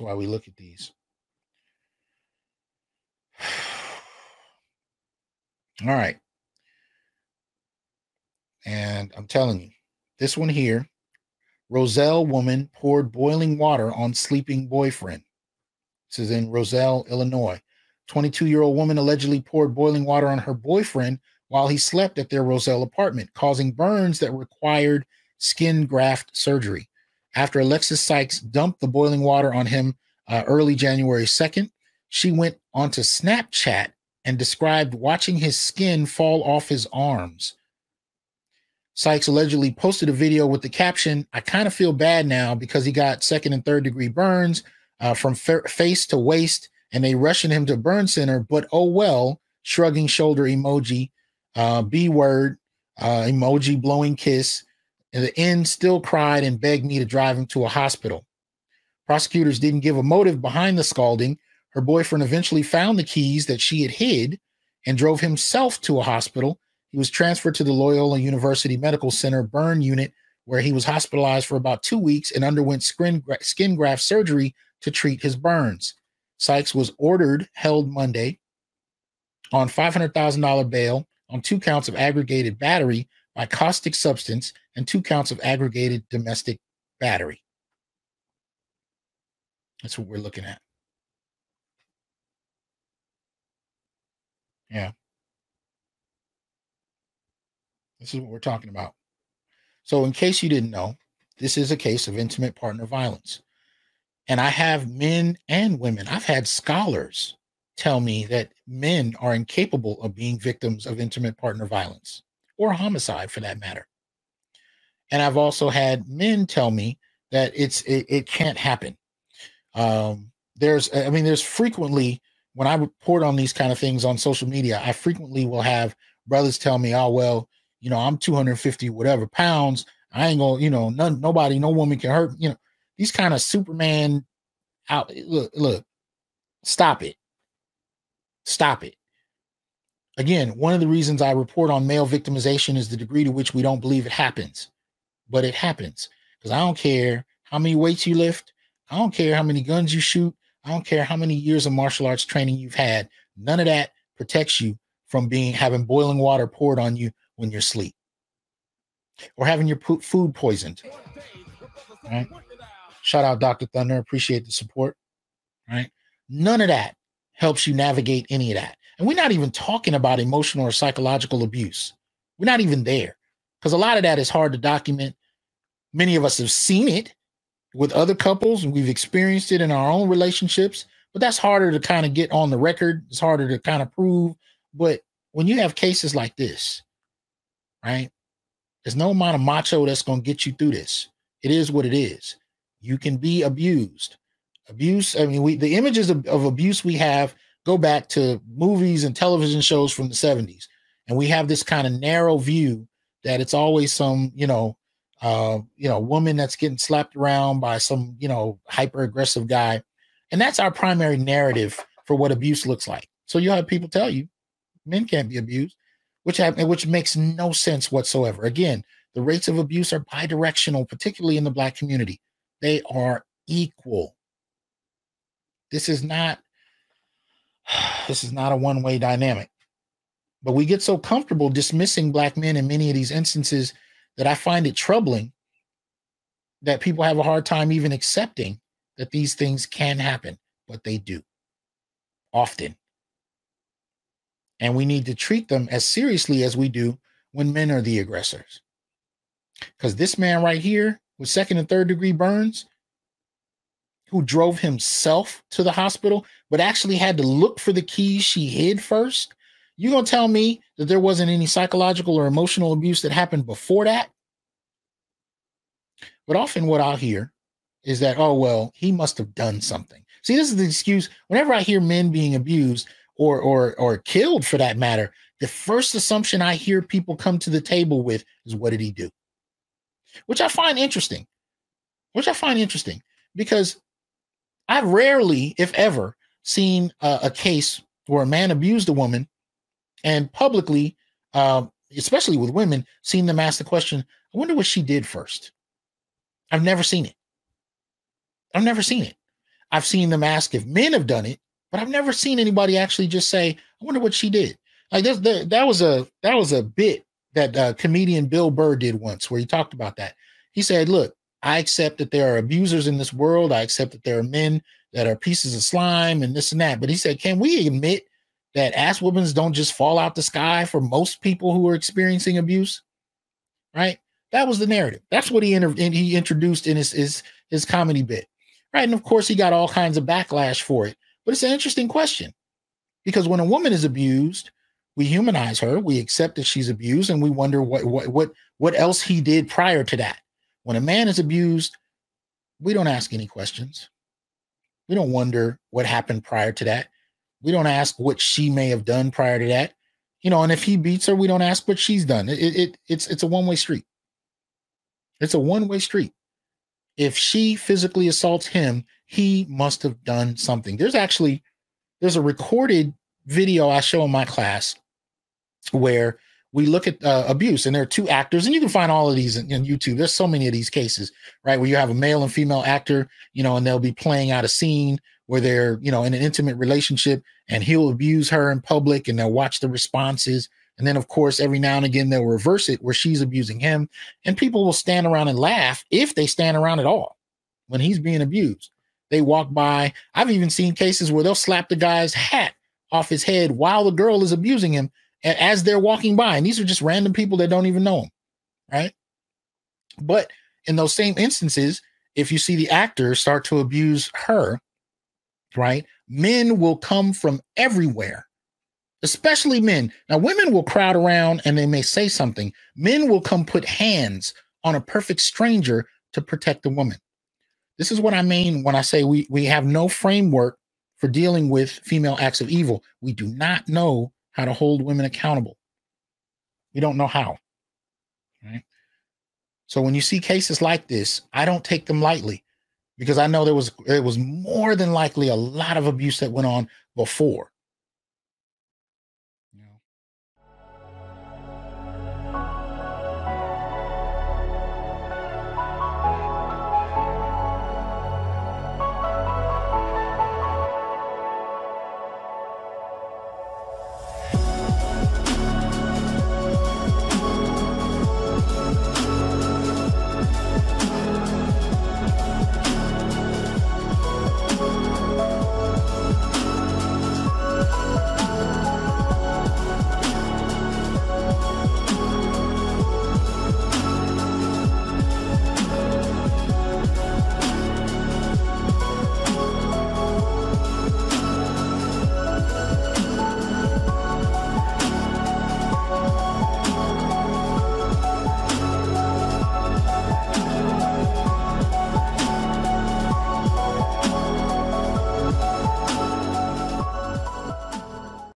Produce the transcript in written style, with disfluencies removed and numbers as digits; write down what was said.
why we look at these. All right. And I'm telling you, this one here, Roselle woman poured boiling water on sleeping boyfriend. This is in Roselle, Illinois. 22-year-old woman allegedly poured boiling water on her boyfriend while he slept at their Roselle apartment, causing burns that required skin graft surgery. After Alexis Sykes dumped the boiling water on him early January 2nd, she went onto Snapchat and described watching his skin fall off his arms. Sykes allegedly posted a video with the caption, "I kind of feel bad now because he got second and third degree burns from face to waist, and they rushing him to burn center, but oh well," shrugging shoulder emoji, B word, emoji blowing kiss. And the end still cried and begged me to drive him to a hospital. Prosecutors didn't give a motive behind the scalding. Her boyfriend eventually found the keys that she had hid and drove himself to a hospital. He was transferred to the Loyola University Medical Center burn unit, where he was hospitalized for about 2 weeks and underwent skin graft surgery to treat his burns. Sykes was held Monday on $500,000 bail on 2 counts of aggravated battery by caustic substance and 2 counts of aggravated domestic battery. That's what we're looking at. Yeah. This is what we're talking about. So in case you didn't know, this is a case of intimate partner violence. And I have men and women. I've had scholars tell me that men are incapable of being victims of intimate partner violence or homicide for that matter. And I've also had men tell me that it can't happen. There's frequently, when I report on these kind of things on social media, I frequently will have brothers tell me, "Oh, well, I'm 250 whatever pounds. I ain't gonna, nobody, no woman can hurt." These kind of Superman out. Look, stop it. Again, one of the reasons I report on male victimization is the degree to which we don't believe it happens, but it happens. Because I don't care how many weights you lift. I don't care how many guns you shoot. I don't care how many years of martial arts training you've had. None of that protects you from having boiling water poured on you when you're asleep, or having your food poisoned. All right. Shout out Dr. Thunder. Appreciate the support. All right. None of that helps you navigate any of that. And we're not even talking about emotional or psychological abuse. We're not even there, because a lot of that is hard to document. Many of us have seen it with other couples, and we've experienced it in our own relationships, but that's harder to kind of get on the record. It's harder to kind of prove. But when you have cases like this, right, there's no amount of macho that's going to get you through this. It is what it is. You can be abused. Abuse, the images of abuse we have go back to movies and television shows from the 70s. And we have this kind of narrow view that it's always some, woman that's getting slapped around by some, hyper aggressive guy. And that's our primary narrative for what abuse looks like. So you have people tell you men can't be abused, which makes no sense whatsoever. Again, the rates of abuse are bidirectional, particularly in the Black community. They are equal. This is not a one-way dynamic. But we get so comfortable dismissing Black men in many of these instances that I find it troubling that people have a hard time even accepting that these things can happen, but they do often. And we need to treat them as seriously as we do when men are the aggressors. Because this man right here with second and third degree burns, who drove himself to the hospital, but actually had to look for the keys she hid first. You gonna tell me that there wasn't any psychological or emotional abuse that happened before that? But often what I'll hear is that, oh, well, he must have done something. See, this is the excuse. Whenever I hear men being abused or killed for that matter, the first assumption I hear people come to the table with is, what did he do? Which I find interesting. Because I've rarely, if ever, seen a case where a man abused a woman and publicly, especially with women, seen them ask the question, I wonder what she did first. I've never seen it. I've seen them ask if men have done it, but I've never seen anybody actually just say, I wonder what she did. Like that was a bit that comedian Bill Burr did once, where he talked about that. He said, look, I accept that there are abusers in this world. I accept that there are men that are pieces of slime and this and that. But he said, can we admit that ass whoopings don't just fall out the sky for most people who are experiencing abuse? Right? That was the narrative. That's what he introduced in his comedy bit. Right. And of course, he got all kinds of backlash for it. But it's an interesting question, because when a woman is abused, we humanize her, we accept that she's abused, and we wonder what else he did prior to that. When a man is abused, we don't ask any questions. We don't wonder what happened prior to that. We don't ask what she may have done prior to that. And if he beats her, we don't ask what she's done. It's a one-way street. It's a one-way street. If she physically assaults him, he must have done something. There's a recorded video I show in my class where we look at abuse, and there are two actors, and you can find all of these in YouTube. There's so many of these cases, right? Where you have a male and female actor, and they'll be playing out a scene where they're, in an intimate relationship, and he'll abuse her in public, and they'll watch the responses. And then, of course, every now and again, they'll reverse it where she's abusing him, and people will stand around and laugh, if they stand around at all, when he's being abused. They walk by. I've even seen cases where they'll slap the guy's hat off his head while the girl is abusing him as they're walking by. And these are just random people that don't even know him, right? But in those same instances, if you see the actor start to abuse her, right, men will come from everywhere, especially men. Now, women will crowd around and they may say something. Men will come put hands on a perfect stranger to protect the woman. This is what I mean when I say we have no framework for dealing with female acts of evil. We do not know how to hold women accountable. We don't know how. Right? So when you see cases like this, I don't take them lightly, because I know there was more than likely a lot of abuse that went on before.